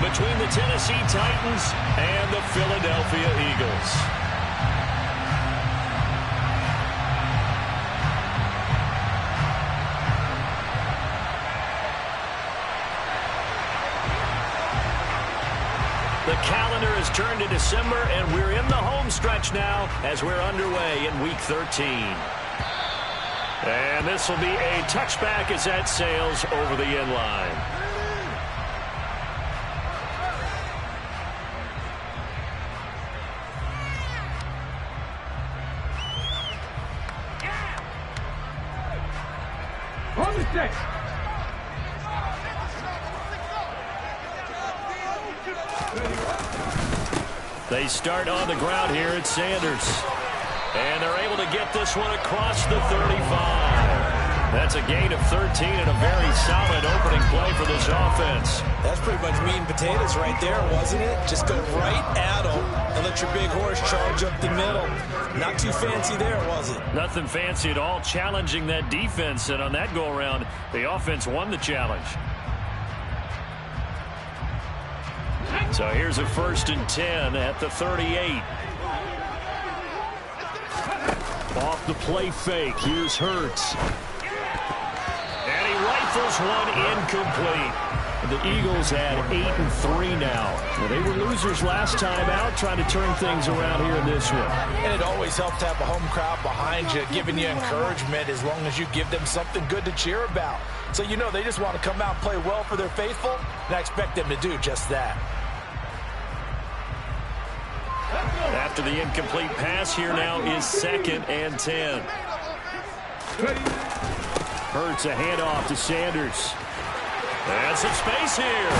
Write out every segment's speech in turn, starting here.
between the Tennessee Titans and the Philadelphia Eagles. The calendar has turned to December, and we're in the home stretch now as we're underway in Week 13. And this will be a touchback as that sails over the end line. On the six. They start on the ground here at Sanders. And they're able to get this one across the 35. That's a gain of 13 and a very solid opening play for this offense. That's pretty much meat and potatoes right there, wasn't it? Just go right at them and let your big horse charge up the middle. Not too fancy there, was it? Nothing fancy at all, challenging that defense. And on that go-around, the offense won the challenge. So here's a 1st and 10 at the 38. Off the play fake. Here's Hurts. And he rifles one incomplete. The Eagles had 8-3 now. Well, they were losers last time out, trying to turn things around here in this one. And it always helps to have a home crowd behind you, giving you encouragement as long as you give them something good to cheer about. So you know they just want to come out and play well for their faithful, and I expect them to do just that. After the incomplete pass, here now is 2nd and 10. Hurts a handoff to Sanders. And some space here.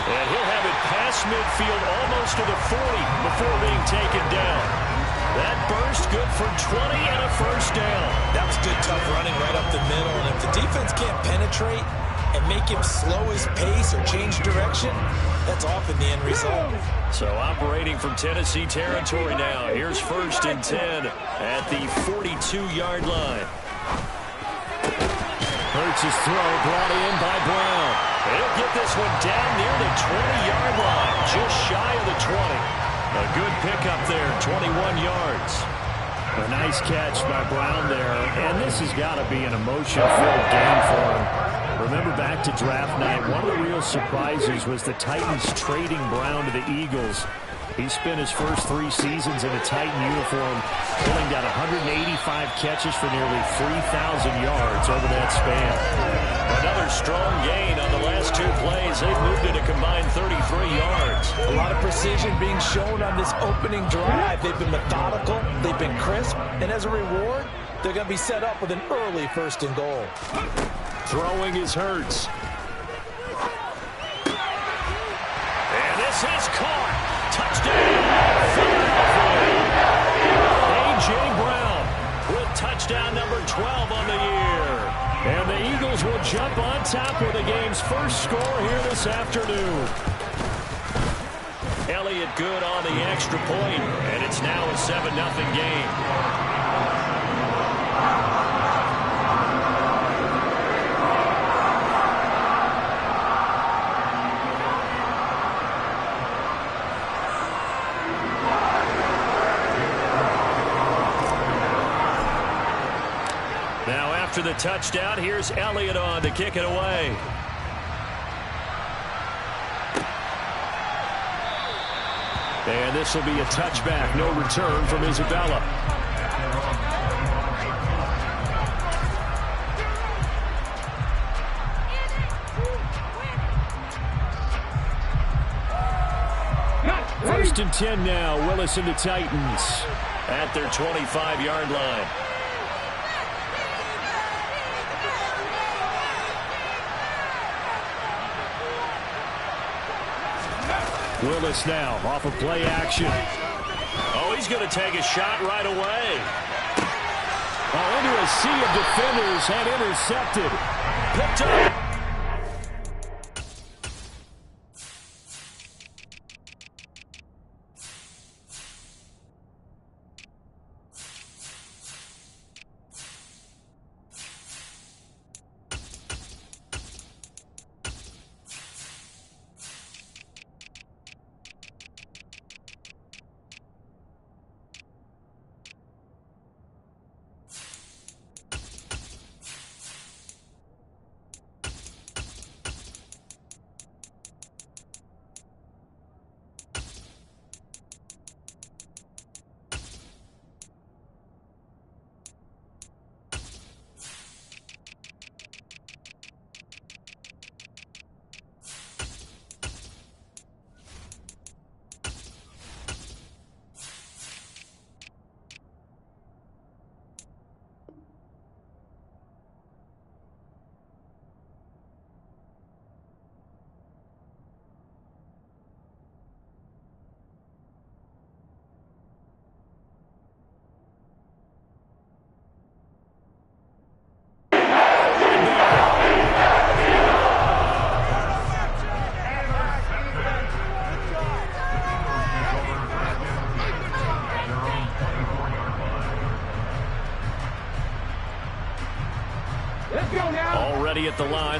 And he'll have it past midfield almost to the 40 before being taken down. That burst good for 20 and a 1st down. That was good, tough running right up the middle. And if the defense can't penetrate and make him slow his pace or change direction, that's often the end result. So operating from Tennessee territory now. Here's 1st and 10 at the 42-yard line. Hurts' throw brought in by Brown. He'll get this one down near the 20-yard line, just shy of the 20. A good pickup there, 21 yards. A nice catch by Brown there, and this has got to be an emotion-filled game for him. Remember back to draft night, one of the real surprises was the Titans trading Brown to the Eagles. He spent his first 3 seasons in a Titan uniform, pulling down 185 catches for nearly 3,000 yards over that span. Another strong gain on the last 2 plays. They've moved it a combined 33 yards. A lot of precision being shown on this opening drive. They've been methodical, they've been crisp, and as a reward, they're going to be set up with an early 1st and goal. Throwing is Hurts. And this is caught. Touchdown, Philadelphia. A.J. Brown with touchdown number 12 on the year. And the Eagles will jump on top with the game's first score here this afternoon. Elliott good on the extra point, and it's now a 7-0 game. After the touchdown, here's Elliott on to kick it away. And this will be a touchback. No return from Isabella. First and 10 now. Willis and the Titans at their 25-yard line. Willis now off of play action. Oh, he's going to take a shot right away. Into a sea of defenders and intercepted. Picked up.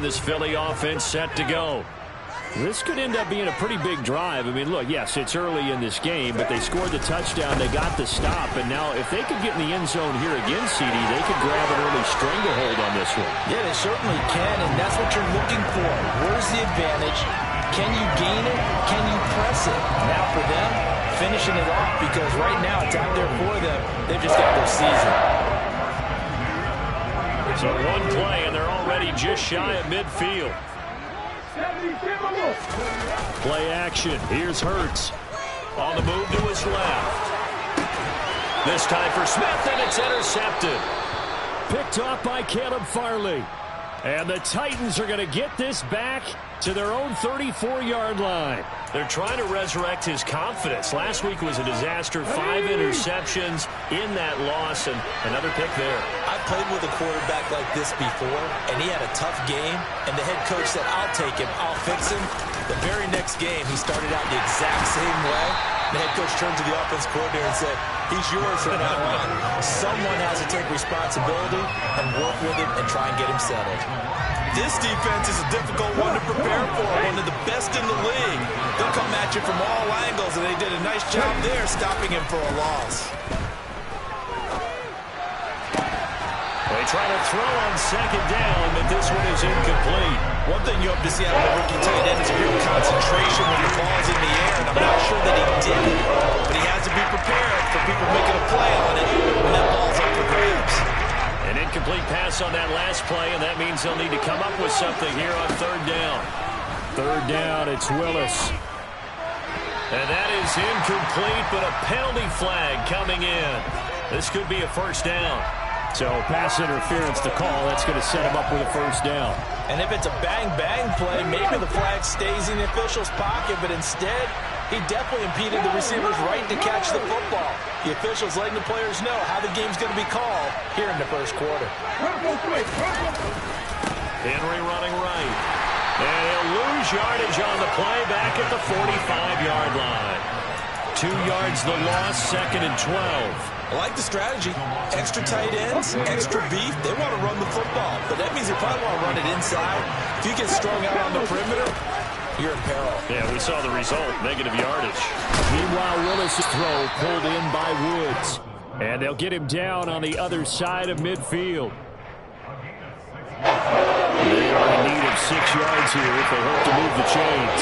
this Philly offense set to go. This could end up being a pretty big drive. I mean, look, yes, it's early in this game, but they scored the touchdown. They got the stop. And now if they could get in the end zone here again, CD, they could grab an early stranglehold on this one. Yeah, they certainly can, and that's what you're looking for. Where's the advantage? Can you gain it? Can you press it? Now for them, finishing it off, because right now it's out there for them. They've just got their season. So one play, and they're already just shy of midfield. Play action. Here's Hurts. On the move to his left. This time for Smith, and it's intercepted. Picked off by Caleb Farley. And the Titans are going to get this back to their own 34-yard line. They're trying to resurrect his confidence. Last week was a disaster. 5 interceptions in that loss, and another pick there. I've played with a quarterback like this before, and he had a tough game, and the head coach said, I'll take him, I'll fix him. The very next game, he started out the exact same way. The head coach turned to the offense coordinator and said, he's yours from now on. Someone has to take responsibility and work with him and try and get him settled. This defense is a difficult one to prepare for, one of the best in the league. They'll come at you from all angles, and they did a nice job there stopping him for a loss. They try to throw on second down, but this one is incomplete. One thing you hope to see out of the rookie tight end is real concentration when the ball's in the air, and I'm not sure that he did it, but he has to be prepared for people making a play on it when that ball's up for grabs. An incomplete pass on that last play, and that means they'll need to come up with something here on third down. Third down, it's Willis. And that is incomplete, but a penalty flag coming in. This could be a first down. So pass interference to call. That's going to set him up with a first down. And if it's a bang-bang play, maybe the flag stays in the official's pocket, but instead, he definitely impeded the receiver's right to catch the football. The officials letting the players know how the game's going to be called here in the first quarter. Henry running right. And he'll lose yardage on the play back at the 45-yard line. 2 yards the loss, second and 12. I like the strategy. Extra tight ends, extra beef. They want to run the football, but that means they probably want to run it inside. If you get strung out on the perimeter, you're in peril. Yeah, we saw the result, negative yardage. Meanwhile, Willis' throw pulled in by Woods. And they'll get him down on the other side of midfield. They are in need of 6 yards here if they hope to move the chains.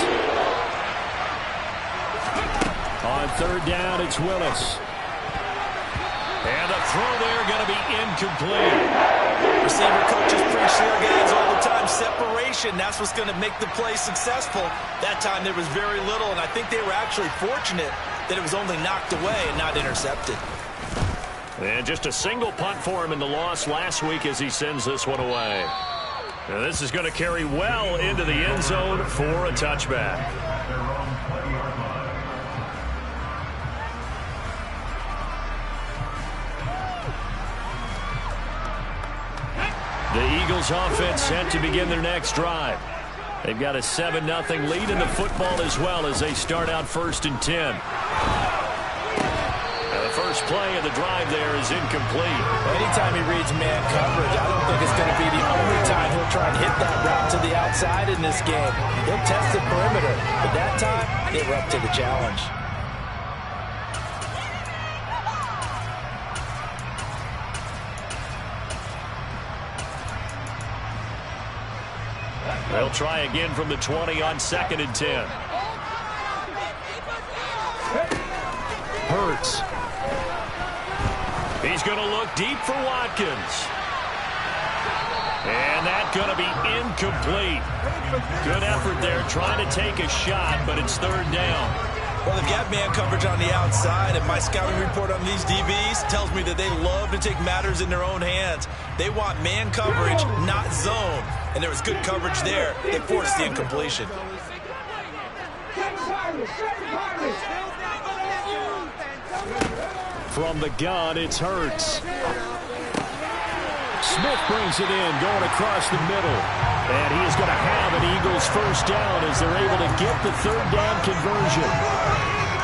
On third down, it's Willis. And the throw there going to be incomplete. Receiver coaches preach to their guys all the time. Separation, that's what's going to make the play successful. That time there was very little, and I think they were actually fortunate that it was only knocked away and not intercepted. And just a single punt for him in the loss last week as he sends this one away. Now this is going to carry well into the end zone for a touchback. The Eagles offense set to begin their next drive. They've got a 7-0 lead in the football as well as they start out 1st and 10. Now the first play of the drive there is incomplete. Anytime he reads man coverage, I don't think it's going to be the only time he'll try and hit that route to the outside in this game. He'll test the perimeter, but that time they were up to the challenge. They'll try again from the 20 on 2nd and 10. Hurts. He's going to look deep for Watkins. And that's going to be incomplete. Good effort there trying to take a shot, but it's third down. Well, they've got man coverage on the outside, and my scouting report on these DBs tells me that they love to take matters in their own hands. They want man coverage, not zone. And there was good coverage there that forced the incompletion. From the gun, it's Hurts. Smith brings it in, going across the middle. And he is going to have an Eagles first down as they're able to get the third down conversion.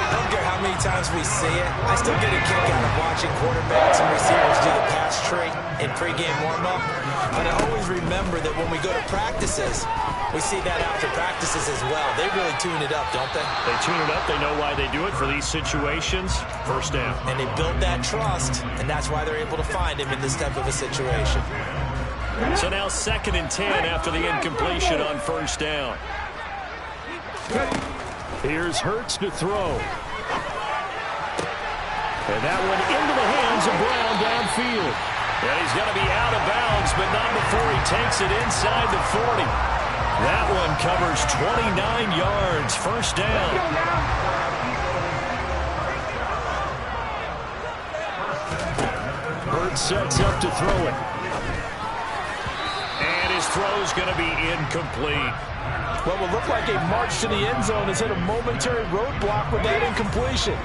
I don't care how many times we see it. I still get a kick out of watching quarterbacks and receivers do the pass tree in pregame warm-up. But I always remember that when we go to practices, we see that after practices as well. They really tune it up, don't they? They tune it up. They know why they do it for these situations. First down. And they build that trust, and that's why they're able to find him in this type of a situation. So now 2nd and 10 after the incompletion on first down. Here's Hurts to throw. And that one into the hands of Brown downfield. And he's going to be out of bounds, but not before he takes it inside the 40. That one covers 29 yards. First down. Hurts sets up to throw it. And his throw's going to be incomplete. What will look like a march to the end zone has hit a momentary roadblock with that incompletion.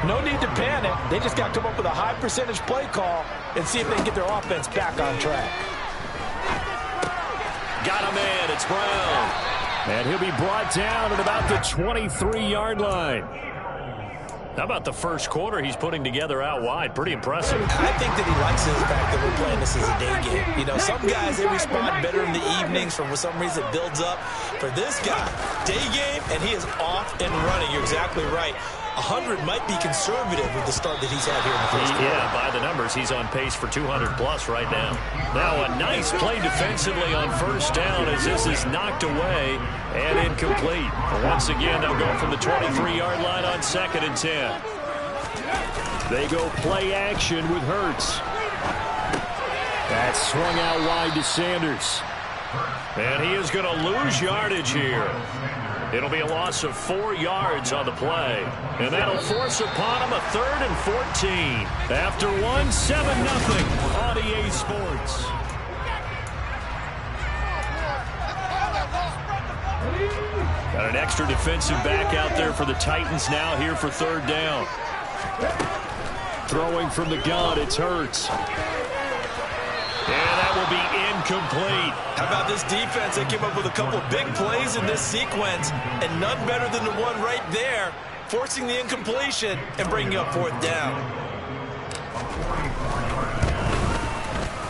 No need to panic. They just got to come up with a high percentage play call and see if they can get their offense back on track. Got him in. It's Brown. And he'll be brought down at about the 23-yard line. How about the first quarter he's putting together out wide? Pretty impressive. I think that he likes the fact that we're playing this as a day game. You know, some guys, they respond better in the evenings. For some reason, it builds up. For this guy, day game, and he is off and running. You're exactly right. 100 might be conservative with the start that he's had here in the first quarter. Yeah, by the numbers, he's on pace for 200-plus right now. Now a nice play defensively on first down as this is knocked away and incomplete. But once again, they'll go from the 23-yard line on 2nd and 10. They go play action with Hurts. That's swung out wide to Sanders. And he is going to lose yardage here. It'll be a loss of 4 yards on the play. And that'll force upon him a 3rd and 14. After 7-0 on EA Sports. Got an extra defensive back out there for the Titans now here for 3rd down. Throwing from the gun, it's Hurts. And that will be incomplete. How about this defense? They came up with a couple of big plays in this sequence, and none better than the one right there, forcing the incompletion and bringing up 4th down.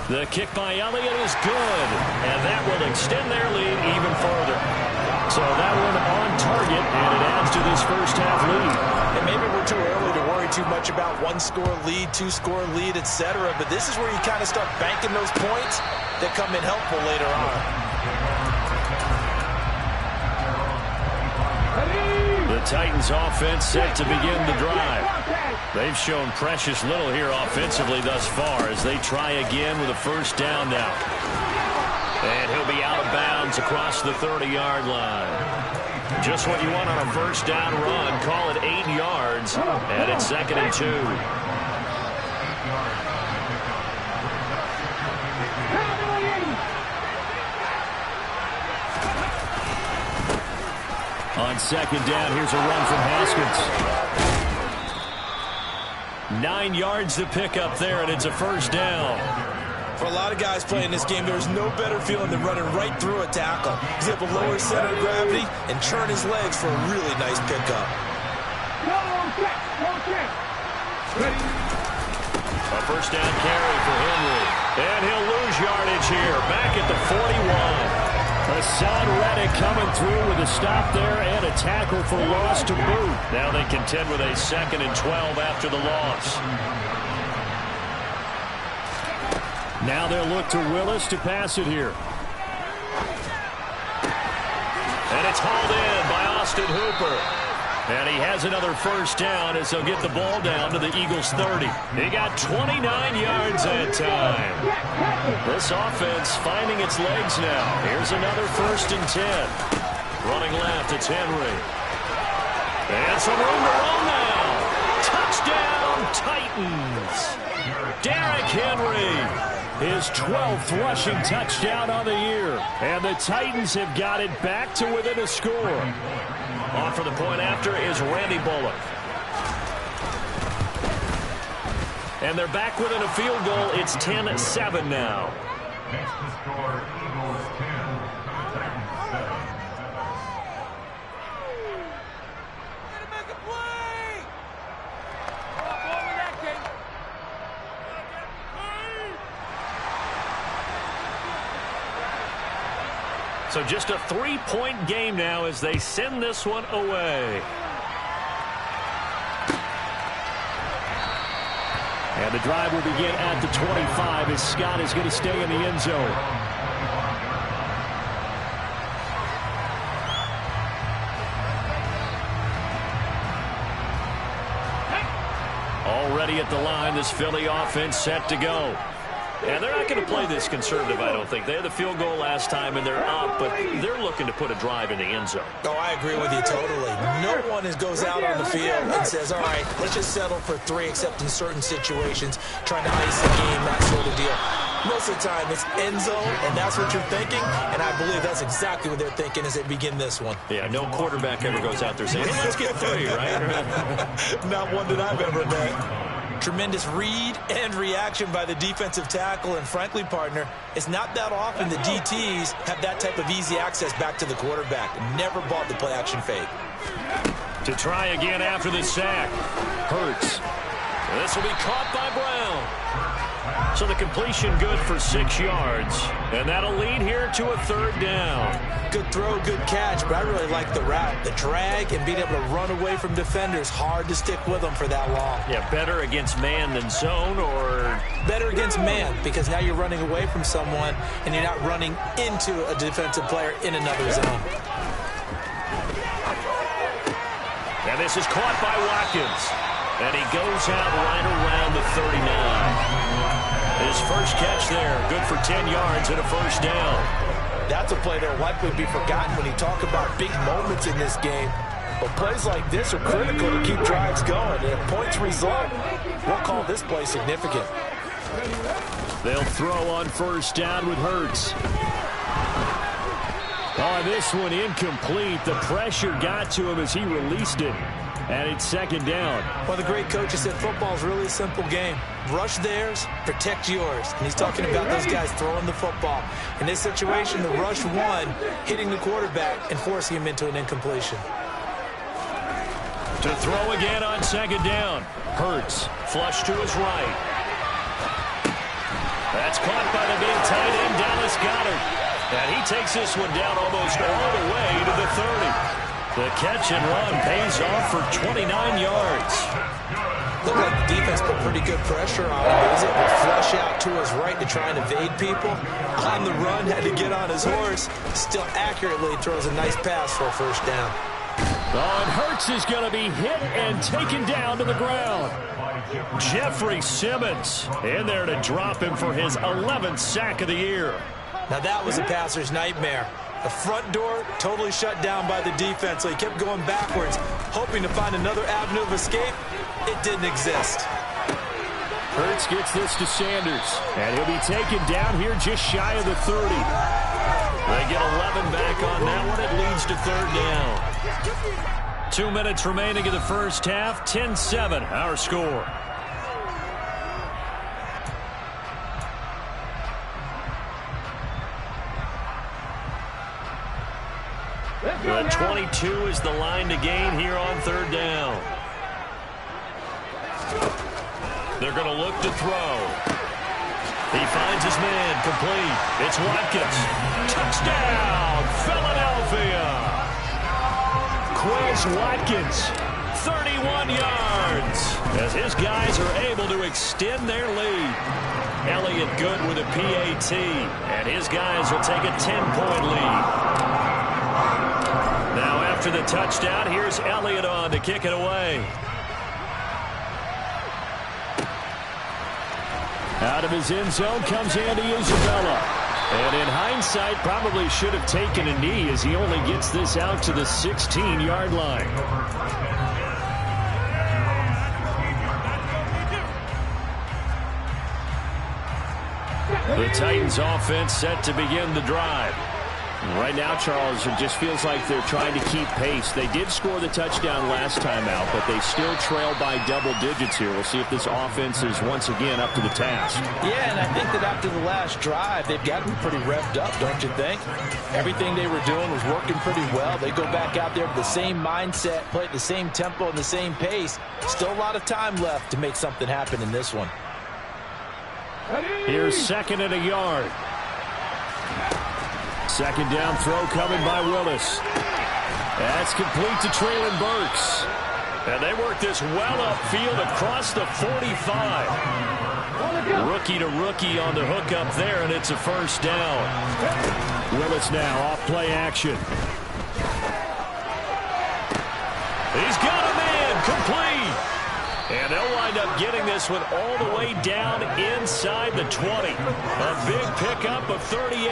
The kick by Elliott is good, and that will extend their lead even further. So that one on target, and it adds to this first half lead. And maybe we're too early to worry too much about 1-score lead, 2-score lead, etc. But this is where you kind of start banking those points that come in helpful later on. The Titans offense set to begin the drive. They've shown precious little here offensively thus far as they try again with a first down now. And he'll be out of bounds across the 30-yard line. Just what you want on a first down run. Call it 8 yards. And it's 2nd and 2. On 2nd down, here's a run from Haskins. 9 yards to pick up there, and it's a first down. For a lot of guys playing this game, there's no better feeling than running right through a tackle. He's able to lower his center of gravity and churn his legs for a really nice pickup. A first down carry for Henry. And he'll lose yardage here. Back at the 41. Hassan Reddick coming through with a stop there and a tackle for loss to boot. Now they contend with a 2nd and 12 after the loss. Now they'll look to Willis to pass it here. And it's hauled in by Austin Hooper. And he has another first down as he'll get the ball down to the Eagles' 30. He got 29 yards that time. This offense finding its legs now. Here's another 1st and 10. Running left, it's Henry. And some room to run now. Touchdown, Titans. Derrick Henry. His 12th rushing touchdown on the year. And the Titans have got it back to within a score. On for the point after is Randy Bullock. And they're back within a field goal. It's 10-7 now. So just a 3-point game now as they send this one away. And the drive will begin at the 25 as Scott is going to stay in the end zone. Already at the line, this Philly offense set to go. And they're not going to play this conservative, I don't think. They had the field goal last time, and they're up, but they're looking to put a drive in the end zone. Oh, I agree with you totally. No one goes out on the field and says, all right, let's just settle for 3, except in certain situations, trying to ice the game, that sort of deal. Most of the time, it's end zone, and that's what you're thinking, and I believe that's exactly what they're thinking as they begin this one. Yeah, no quarterback ever goes out there saying, hey, let's get 3, right? Not one that I've ever met. Tremendous read and reaction by the defensive tackle, and frankly, partner, it's not that often the DTs have that type of easy access back to the quarterback. Never bought the play-action fake. To try again after the sack. Hurts. This will be caught by Brown. So the completion good for 6 yards, and that'll lead here to a 3rd down. Good throw, good catch, but I really like the route. The drag and being able to run away from defenders, hard to stick with them for that long. Yeah, better against man than zone, or? Better against man, because now you're running away from someone and you're not running into a defensive player in another zone. And this is caught by Watkins. And he goes out right around the 39. His first catch there, good for 10 yards and a 1st down. That's a play that will likely be forgotten when you talk about big moments in this game. But plays like this are critical to keep drives going. And if points result, we'll call this play significant. They'll throw on 1st down with Hurts. Oh, this one incomplete. The pressure got to him as he released it. And it's 2nd down. Well, the great coach said football is really a simple game. Rush theirs, protect yours. And he's talking about those guys throwing the football. In this situation, the rush one, hitting the quarterback and forcing him into an incompletion. To throw again on 2nd down. Hurts, flush to his right. That's caught by the big tight end, Dallas Goedert. And he takes this one down almost all the way to the 30. The catch and run pays off for 29 yards. Looked like the defense put pretty good pressure on him, but he's able to flush out to his right to try and evade people. On the run, had to get on his horse. Still accurately throws a nice pass for a 1st down. Oh, and Hurts is going to be hit and taken down to the ground. Jeffrey Simmons in there to drop him for his 11th sack of the year. Now that was a passer's nightmare. The front door totally shut down by the defense, so he kept going backwards, hoping to find another avenue of escape. It didn't exist. Hurts gets this to Sanders, and he'll be taken down here just shy of the 30. They get 11 back on that one. It leads to 3rd down. 2 minutes remaining in the 1st half. 10-7, our score. The 22 is the line to gain here on 3rd down. They're going to look to throw. He finds his man, complete. It's Watkins. Touchdown, Philadelphia. Quez Watkins, 31 yards. As his guys are able to extend their lead. Elliott good with a PAT. And his guys will take a 10-point lead. Now after the touchdown, here's Elliott on to kick it away. Out of his end zone comes Andy Isabella. And in hindsight, probably should have taken a knee as he only gets this out to the 16-yard line. The Titans offense set to begin the drive. Right now, Charles, it just feels like they're trying to keep pace. They did score the touchdown last time out, but they still trail by double digits here. We'll see if this offense is once again up to the task. Yeah, and I think that after the last drive, they've gotten pretty revved up, don't you think? Everything they were doing was working pretty well. They go back out there with the same mindset, play at the same tempo and the same pace. Still a lot of time left to make something happen in this one. Here's 2nd and a yard. Second down throw coming by Willis. That's complete to Treylon Burks. And they work this well upfield across the 45. Rookie to rookie on the hook up there, and it's a first down. Willis now off play action. He's got a man, complete. And they'll wind up getting this one all the way down inside the 20. A big pickup of 38.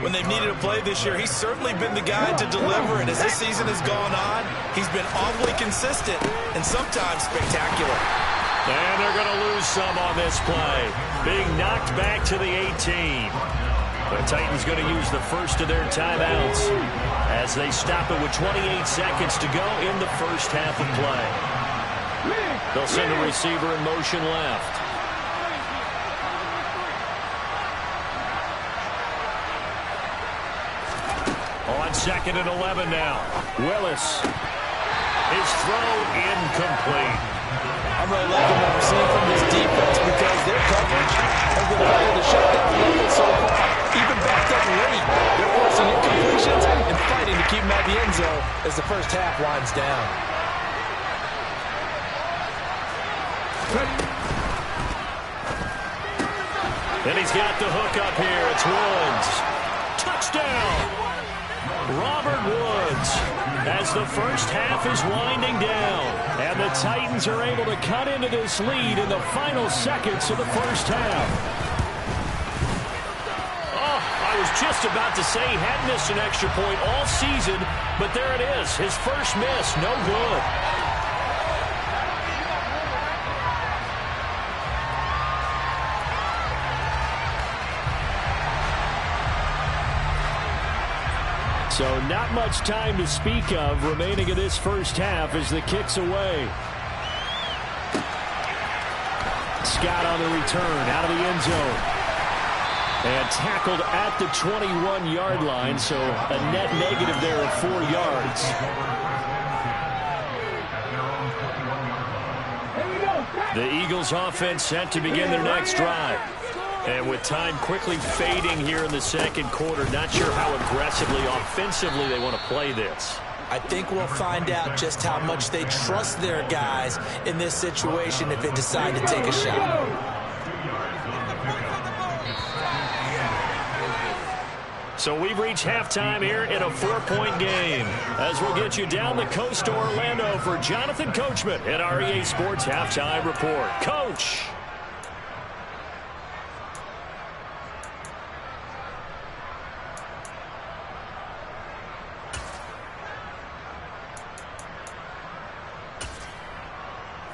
When they've needed a play this year, he's certainly been the guy to deliver. And as this season has gone on, he's been awfully consistent and sometimes spectacular. And they're going to lose some on this play. Being knocked back to the 18. The Titans going to use the first of their timeouts as they stop it with 28 seconds to go in the first half of play. They'll send a receiver in motion left. On 2nd and 11 now. Willis. His throw incomplete. I'm really liking what I'm seeing from this defense because their coverage has been playing the shutdown level so far, even backed up late. They're forcing incompletions and fighting to keep them out of the end zone as the first half winds down. And he's got the hook up here. It's Woods. Touchdown! Robert Woods, as the first half is winding down. And the Titans are able to cut into this lead in the final seconds of the first half. Oh, I was just about to say he hadn't missed an extra point all season, but there it is. His first miss, no good. So not much time to speak of remaining in this first half as the kick's away. Scott on the return out of the end zone. And tackled at the 21-yard line, so a net negative there of 4 yards. The Eagles offense set to begin their next drive. And with time quickly fading here in the second quarter, not sure how aggressively, offensively they want to play this. I think we'll find out just how much they trust their guys in this situation if they decide to take a shot. So we've reached halftime here in a 4-point game. As we'll get you down the coast to Orlando for Jonathan Coachman at our EA Sports Halftime Report. Coach!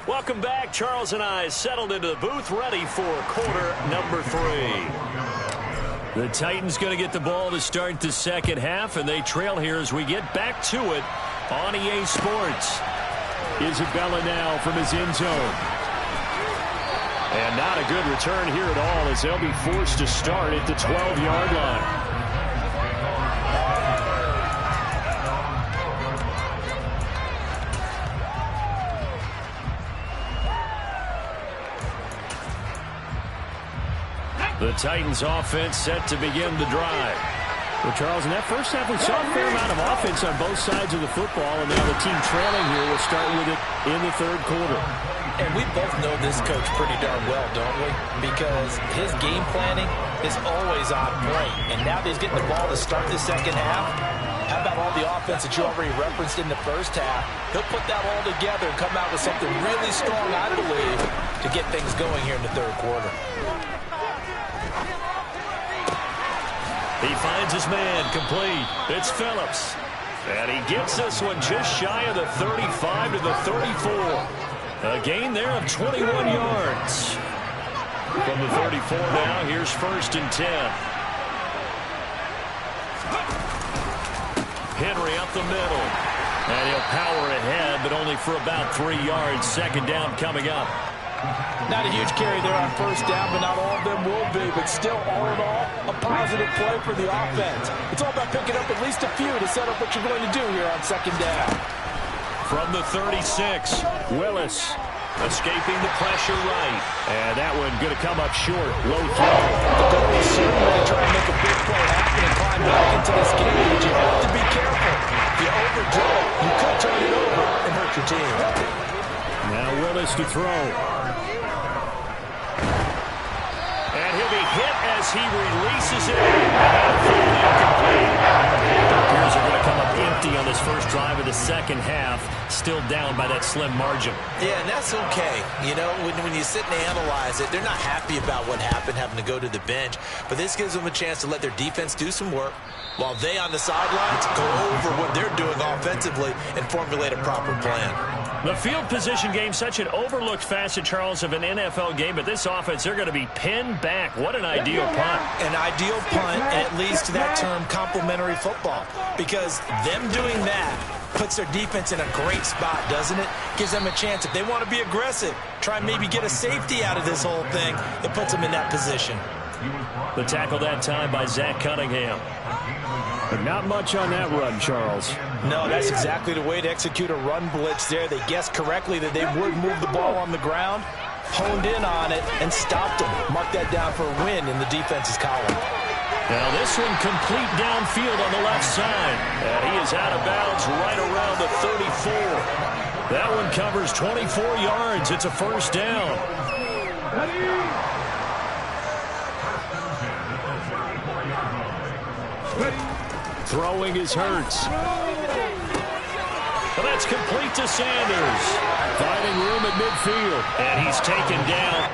Welcome back. Charles and I settled into the booth ready for quarter number 3. The Titans going to get the ball to start the second half, and they trail here as we get back to it on EA Sports. Isabella now from his end zone. And not a good return here at all as they'll be forced to start at the 12-yard line. The Titans offense set to begin the drive. Well, Charles, in that first half, we saw a fair amount of offense on both sides of the football, and now the team trailing here will start with it in the third quarter. And we both know this coach pretty darn well, don't we? Because his game planning is always on point. And now that he's getting the ball to start the second half, how about all the offense that you already referenced in the first half? He'll put that all together and come out with something really strong, I believe, to get things going here in the third quarter. He finds his man, complete. It's Phillips. And he gets this one just shy of the 35 to the 34. A gain there of 21 yards. From the 34 now, here's 1st and 10. Henry up the middle. And he'll power ahead, but only for about 3 yards. Second down coming up. Not a huge carry there on first down, but not all of them will be. But still, all in all, a positive play for the offense. It's all about picking up at least a few to set up what you're going to do here on second down. From the 36, Willis. Escaping the pressure right. And that one going to come up short. Low throw. The goal is certainly to try and make a big play happen and climb back into this game, but you have to be careful. If you overdo it, you could turn it over and hurt your team. Now Willis to throw. And he'll be hit as he releases it. Bears are going to come up empty on this first drive of the second half. Still down by that slim margin. Yeah, and that's okay. You know, when you sit and analyze it, they're not happy about what happened, having to go to the bench. But this gives them a chance to let their defense do some work while they on the sidelines go over what they're doing offensively and formulate a proper plan. The field position game, such an overlooked facet, Charles, of an NFL game, but this offense, they're going to be pinned back. What an ideal punt. An ideal punt, and it leads to that term complementary football, because them doing that puts their defense in a great spot, doesn't it? Gives them a chance, if they want to be aggressive, try and maybe get a safety out of this whole thing. It puts them in that position. The tackle that time by Zach Cunningham. But not much on that run, Charles. No, that's exactly the way to execute a run blitz there. They guessed correctly that they would move the ball on the ground, honed in on it, and stopped them. Mark that down for a win in the defense's column. Now this one complete downfield on the left side. And he is out of bounds right around the 34. That one covers 24 yards. It's a first down. Throwing is Hurts. Well, that's complete to Sanders. Finding room at midfield. And he's taken down.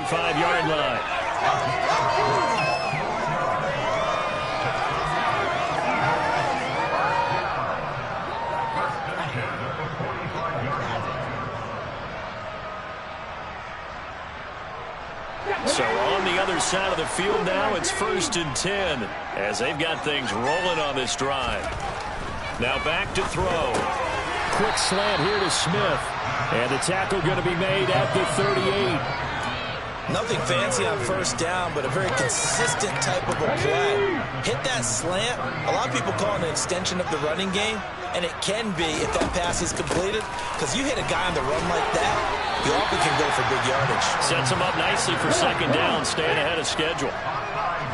Five-yard line. So on the other side of the field now, it's 1st and 10 as they've got things rolling on this drive. Now back to throw. Quick slant here to Smith. And the tackle going to be made at the 38. Nothing fancy on first down, but a very consistent type of a play. Hit that slant. A lot of people call it an extension of the running game, and it can be if that pass is completed, because you hit a guy on the run like that, you often can go for big yardage. Sets him up nicely for second down, staying ahead of schedule.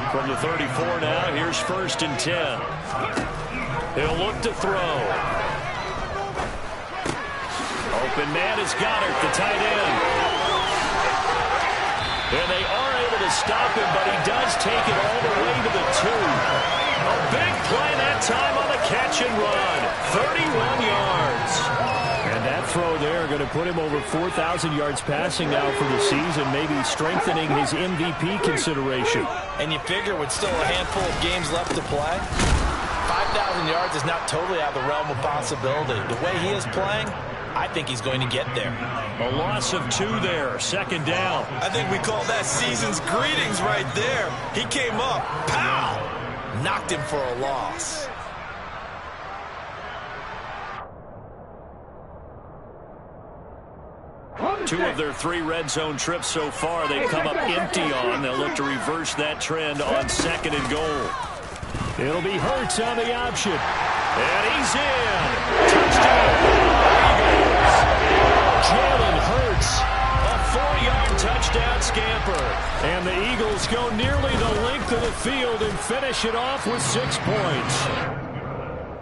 From the 34 now, here's 1st and 10. He'll look to throw. Open man is Goddard, the tight end. And they are able to stop him, but he does take it all the way to the 2. A big play that time on the catch and run. 31 yards. And that throw there going to put him over 4,000 yards passing now for the season, maybe strengthening his MVP consideration. And you figure with still a handful of games left to play, 5,000 yards is not totally out of the realm of possibility. The way he is playing, I think he's going to get there. A loss of 2 there, second down. I think we call that season's greetings right there. He came up, pow, knocked him for a loss. Two of their 3 red zone trips so far, they've come up empty on. They'll look to reverse that trend on 2nd and goal. It'll be Hurts on the option. And he's in. Touchdown, Eagles. Jalen Hurts, a 4-yard touchdown scamper. And the Eagles go nearly the length of the field and finish it off with 6 points.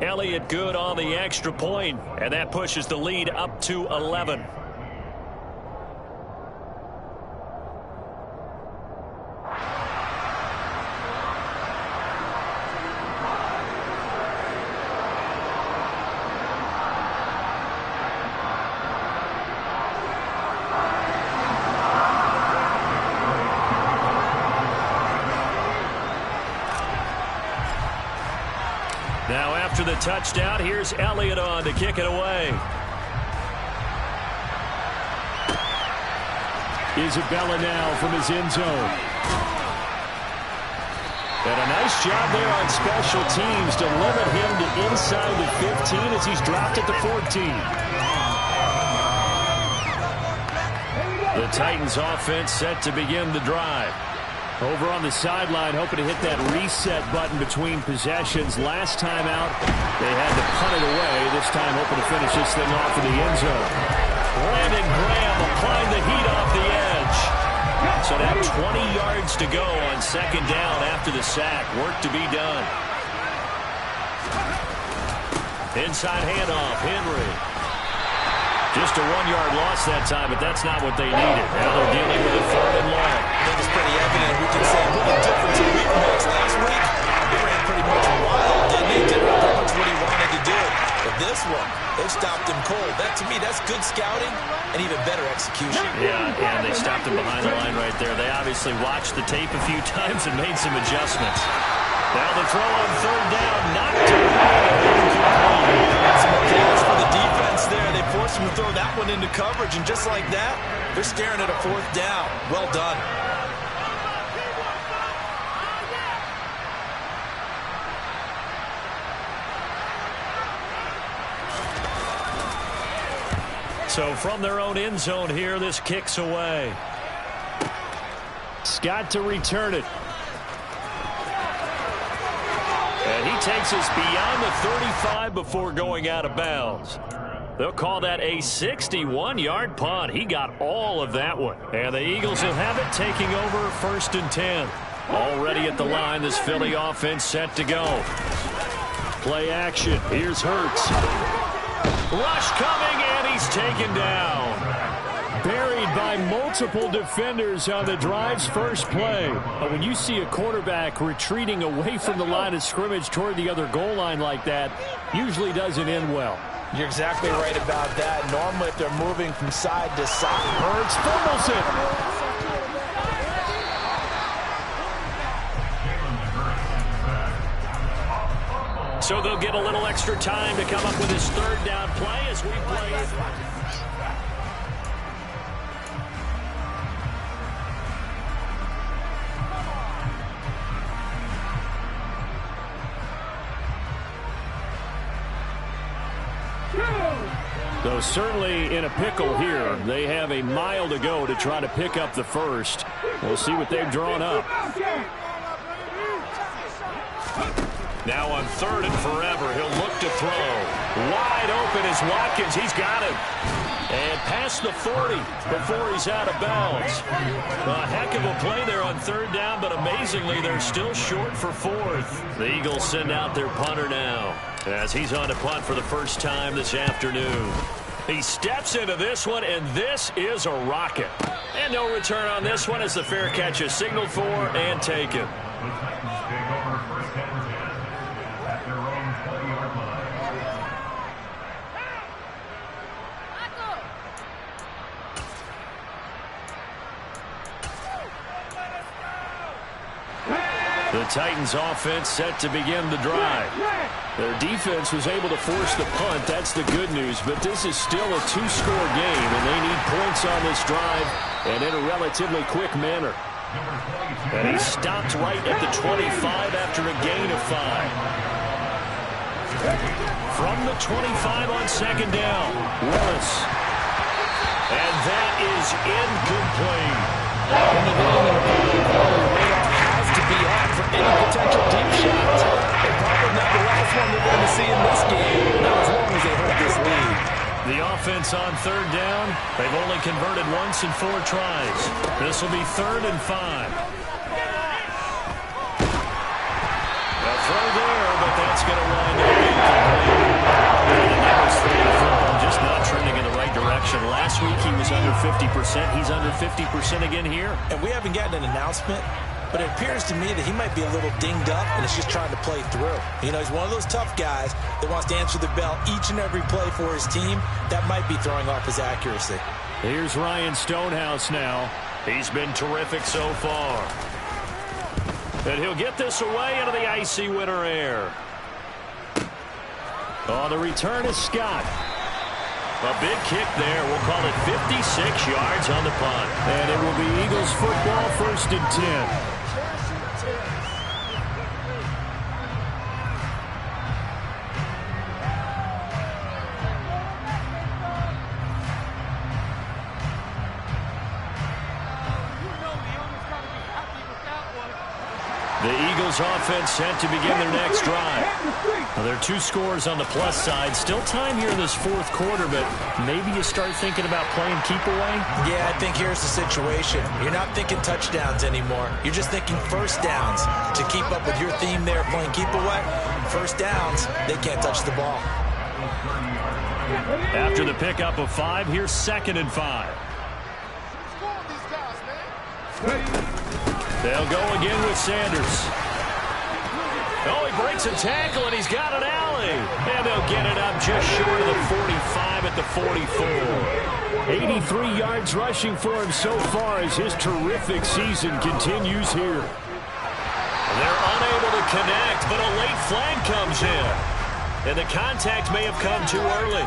Elliott good on the extra point, and that pushes the lead up to 11. Now after the touchdown, here's Elliott on to kick it away. Isabella now from his end zone. And a nice job there on special teams to limit him to inside the 15 as he's dropped at the 14. The Titans offense set to begin the drive. Over on the sideline, hoping to hit that reset button between possessions. Last time out, they had to punt it away. This time, hoping to finish this thing off in the end zone. Brandon Graham applying the heat off the edge. So now 20 yards to go on second down after the sack. Work to be done. Inside handoff, Henry. Just a 1-yard loss that time, but that's not what they needed. Now they're dealing with a 3rd and long. I think it's pretty evident. We can say a little different to week next. Last week, they ran pretty much wild, didn't they? Did pretty much what he wanted to do. But this one, they stopped him cold. That, to me, that's good scouting and even better execution. Yeah, and they stopped him behind the line right there. They obviously watched the tape a few times and made some adjustments. Now the throw on 3rd down, knocked away. Some applause for the defense there. They forced him to throw that one into coverage, and just like that, they're staring at a 4th down. Well done. So from their own end zone here, this kicks away. Scott to return it. And he takes us beyond the 35 before going out of bounds. They'll call that a 61-yard punt. He got all of that one. And the Eagles will have it, taking over 1st and 10. Already at the line, this Philly offense set to go. Play action. Here's Hurts. Rush coming, and he's taken down. Buried by multiple defenders on the drive's first play. But when you see a quarterback retreating away from the line of scrimmage toward the other goal line like that, usually doesn't end well. You're exactly right about that. Normally, if they're moving from side to side, Hurts fumbles it. So they'll get a little extra time to come up with his 3rd down play as we play it. So certainly in a pickle here. They have a mile to go to try to pick up the 1st. We'll see what they've drawn up. Now on 3rd and forever, he'll look to throw. Wide open is Watkins. He's got him. And past the 40 before he's out of bounds. A heck of a play there on 3rd down, but amazingly, they're still short for 4th. The Eagles send out their punter now as he's on to punt for the first time this afternoon. He steps into this one, and this is a rocket. And no return on this one as the fair catch is signaled for and taken. The Titans offense set to begin the drive. Their defense was able to force the punt. That's the good news. But this is still a 2-score game, and they need points on this drive and in a relatively quick manner. And he stopped right at the 25 after a gain of 5. From the 25 on 2nd down, Willis. And that is incomplete. Has to be on for any potential deep shots. third down. They've only converted once in 4 tries. This will be 3rd and 5. A throw there, but that's going to wind up incomplete. And that was 3 and 4, just not trending in the right direction. Last week he was under 50%. He's under 50% again here. And we haven't gotten an announcement, but it appears to me that he might be a little dinged up and is just trying to play through. You know, he's one of those tough guys that wants to answer the bell each and every play for his team. That might be throwing off his accuracy. Here's Ryan Stonehouse now. He's been terrific so far. And he'll get this away into the icy winter air. Oh, the return is Scott. A big kick there. We'll call it 56 yards on the punt. And it will be Eagles football, 1st and 10. The Eagles offense set to begin their next drive. Well, there are 2 scores on the plus side. Still time here in this 4th quarter, but maybe you start thinking about playing keep away? Yeah, I think here's the situation. You're not thinking touchdowns anymore. You're just thinking first downs. To keep up with your theme there, playing keep away, first downs, they can't touch the ball. After the pickup of 5, here's 2nd and 5. They'll go again with Sanders. Oh, he breaks a tackle, and he's got an alley. And they'll get it up just short of the 45 at the 44. 83 yards rushing for him so far as his terrific season continues here. They're unable to connect, but a late flag comes in. And the contact may have come too early.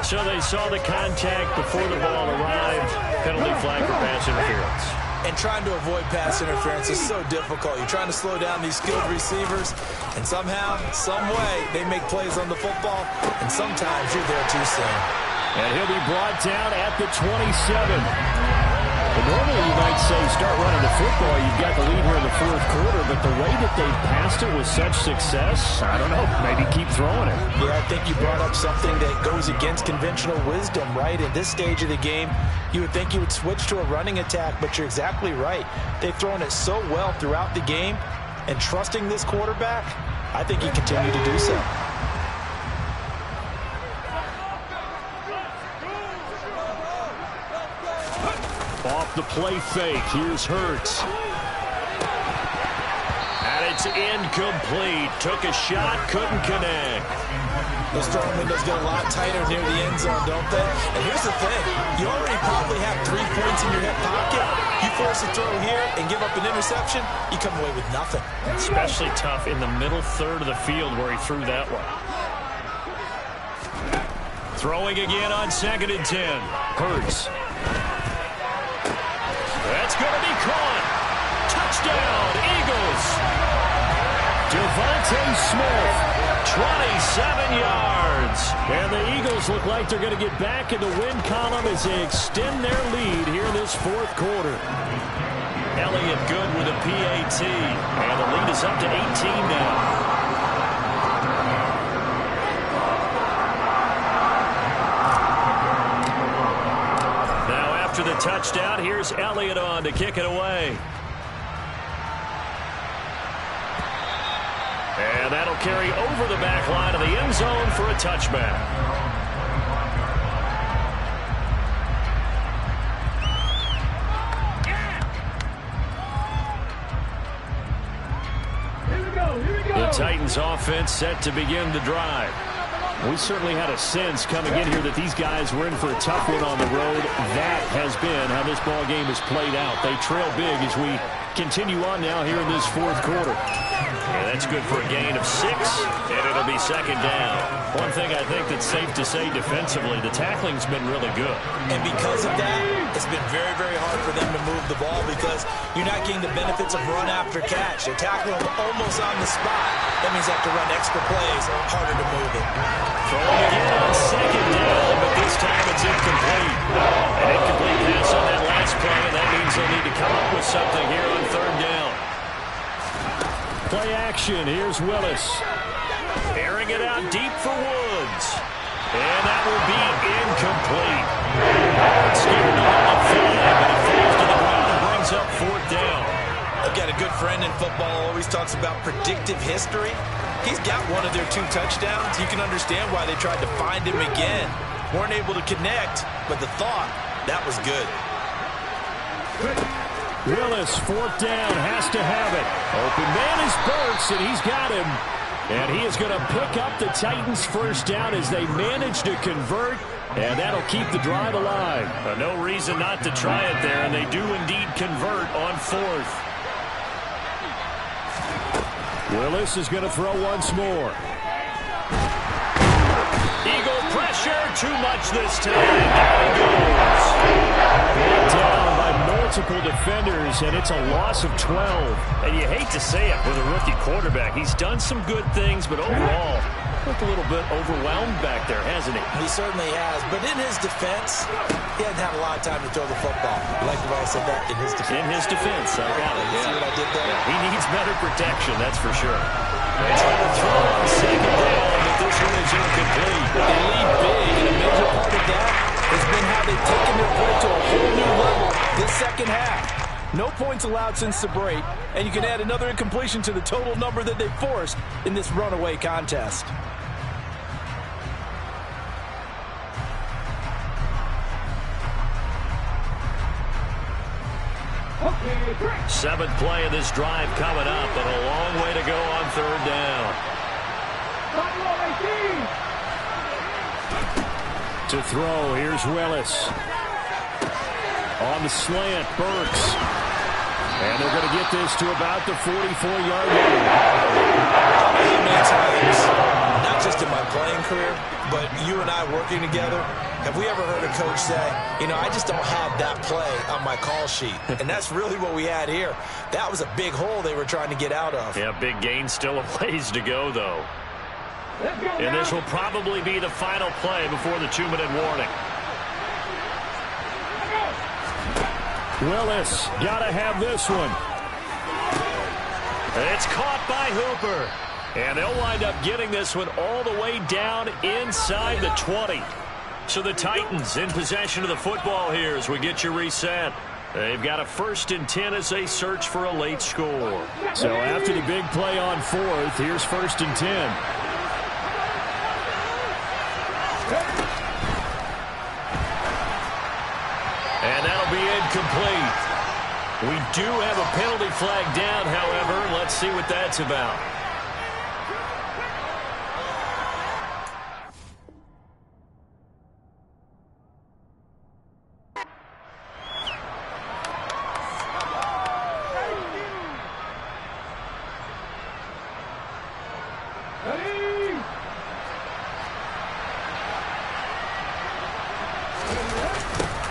So they saw the contact before the ball arrived. Penalty flag for pass interference. And trying to avoid pass interference is so difficult. You're trying to slow down these skilled receivers, and somehow, some way, they make plays on the football, and sometimes you're there too soon. And he'll be brought down at the 27. Normally, you might say start running the football. You've got the lead here in the 4th quarter, but the way that they've passed it with such success, I don't know, maybe keep throwing it. Yeah, I think you brought up something that goes against conventional wisdom, right? At this stage of the game, you would think you would switch to a running attack, but you're exactly right. They've thrown it so well throughout the game, and trusting this quarterback, I think he continued to do so. Off the play fake, here's Hurts. And it's incomplete. Took a shot, couldn't connect. Those throwing windows get a lot tighter near the end zone, don't they? And here's the thing. You already probably have 3 points in your hip pocket. You force a throw here and give up an interception, you come away with nothing. Especially tough in the middle third of the field where he threw that one. Throwing again on 2nd and 10. Hurts. That's going to be caught. Touchdown, Eagles. Devontae Smith, 27 yards. And the Eagles look like they're going to get back in the win column as they extend their lead here in this 4th quarter. Elliott good with a PAT. And the lead is up to 18 now. After the touchdown, here's Elliott on to kick it away. And that'll carry over the back line of the end zone for a touchback. The Titans offense set to begin the drive. We certainly had a sense coming in here that these guys were in for a tough one on the road. That has been how this ball game has played out. They trail big as we continue on now here in this 4th quarter. Yeah, that's good for a gain of 6, and it'll be 2nd down. One thing I think that's safe to say defensively, the tackling's been really good. And because of that, it's been very, very hard for them to move the ball because you're not getting the benefits of run after catch. They're tackling them almost on the spot. That means they have to run extra plays, harder to move it. Throwing again on 2nd down, but this time it's incomplete. An incomplete pass on that last play, and that means they'll need to come up with something here on 3rd down. Play action. Here's Willis. Airing it out deep for Woods. And that will be incomplete. Skeeter not on the field, but he falls to the ground and brings up 4th down. I've got a good friend in football who always talks about predictive history. He's got one of their 2 touchdowns. You can understand why they tried to find him again. Weren't able to connect, but the thought, that was good. Willis, 4th down, has to have it. Open man is Burks, and he's got him. And he is going to pick up the Titans' 1st down as they manage to convert, and that'll keep the drive alive. No reason not to try it there, and they do indeed convert on 4th. Willis is going to throw once more. Eagle pressure, too much this time. Down he goes. Brought down by multiple defenders, and it's a loss of 12. And you hate to say it with a rookie quarterback. He's done some good things, but overall, looked a little bit overwhelmed back there, hasn't he? He certainly has, but in his defense, he hasn't had a lot of time to throw the football. You like the way I said that? In his defense. In his defense, I got it. You see what I did there? He needs better protection, that's for sure. They try to throw on 2nd down, but this one is incomplete. They lead big, and a major part of that has been how they've taken their play to a whole new level this 2nd half. No points allowed since the break, and you can add another incompletion to the total number that they forced in this runaway contest. 7th play of this drive coming up, and a long way to go on 3rd down. To throw, here's Willis. On the slant, Burks. And they're going to get this to about the 44-yard line. How many times, not just in my playing career, but you and I working together, have we ever heard a coach say, you know, I just don't have that play on my call sheet? And that's really what we had here. That was a big hole they were trying to get out of. Yeah, big gain, still a ways to go, though. And this will probably be the final play before the 2-minute warning. Willis, gotta have this one. It's caught by Hooper. And they'll wind up getting this one all the way down inside the 20. So the Titans in possession of the football here as we get you reset. They've got a 1st and 10 as they search for a late score. So after the big play on 4th, here's 1st and 10. And that'll be incomplete. We do have a penalty flag down, however. Let's see what that's about.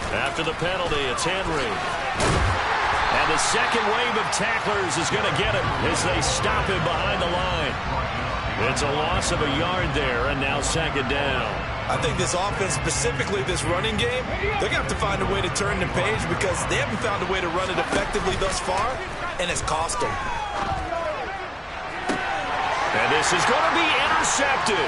After the penalty, it's Henry. And the second wave of tacklers is going to get him as they stop him behind the line. It's a loss of a yard there, and now 2nd down. I think this offense, specifically this running game, they're going to have to find a way to turn the page because they haven't found a way to run it effectively thus far, and it's cost them. And this is going to be intercepted.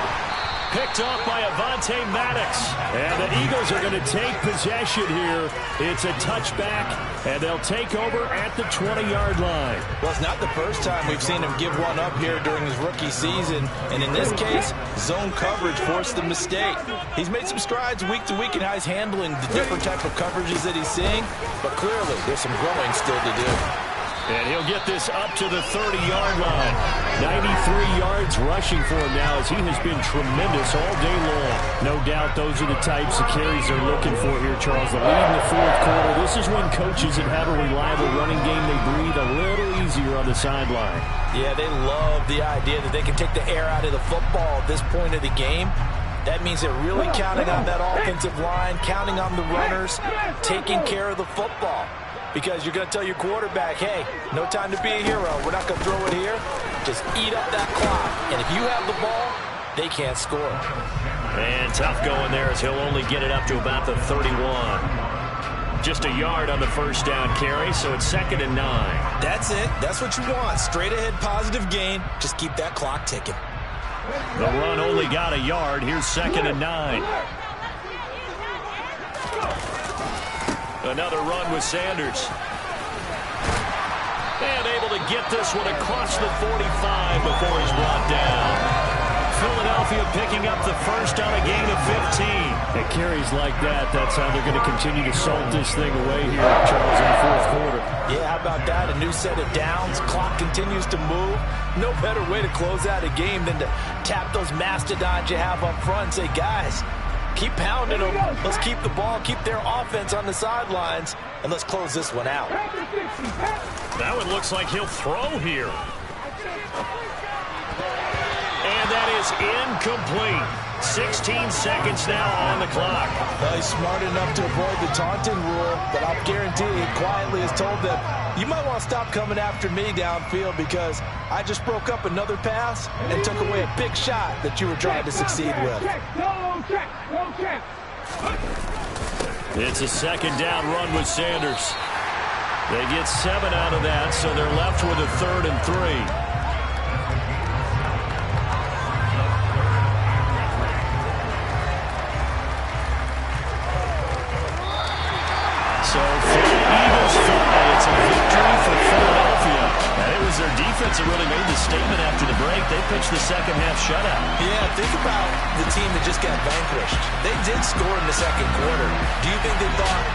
Picked off by Avonte Maddox. And the Eagles are going to take possession here. It's a touchback, and they'll take over at the 20-yard line. Well, it's not the first time we've seen him give one up here during his rookie season. And in this case, zone coverage forced the mistake. He's made some strides week to week in how he's handling the different type of coverages that he's seeing. But clearly, there's some growing still to do. And he'll get this up to the 30-yard line. 93 yards rushing for him now as he has been tremendous all day long. No doubt those are the types of carries they're looking for here, Charles. The lead in the 4th quarter. This is when coaches that have a reliable running game, they breathe a little easier on the sideline. Yeah, they love the idea that they can take the air out of the football at this point of the game. That means they're really counting on that offensive line, counting on the runners, taking care of the football. Because you're going to tell your quarterback, hey, no time to be a hero. We're not going to throw it here. Just eat up that clock. And if you have the ball, they can't score. And tough going there as he'll only get it up to about the 31. Just a yard on the 1st down carry, so it's 2nd and 9. That's it. That's what you want. Straight ahead positive gain. Just keep that clock ticking. The run only got a yard. Here's 2nd and 9. Another run with Sanders. And able to get this one across the 45 before he's brought down. Philadelphia picking up the first on a gain of 15. At carries like that, that's how they're going to continue to salt this thing away here, Charles, in the fourth quarter. Yeah, how about that? A new set of downs. Clock continues to move. No better way to close out a game than to tap those mastodons you have up front and say, guys, keep pounding them. Let's keep the ball, keep their offense on the sidelines, and let's close this one out. That one looks like he'll throw here. And that is incomplete. 16 seconds now on the clock. Well, he's smart enough to avoid the taunting rule, but I'll guarantee he quietly has told them, you might want to stop coming after me downfield because I just broke up another pass and took away a big shot that you were trying to succeed with. It's a second down run with Sanders. They get 7 out of that, so they're left with a 3rd and 3. So Eagles fly. It's a victory for Philadelphia. And it was their defense that really made the statement after the break. They pitched the second half shutout. Yeah, think about the team that just got vanquished. They did score in the second quarter. Do you think they thought,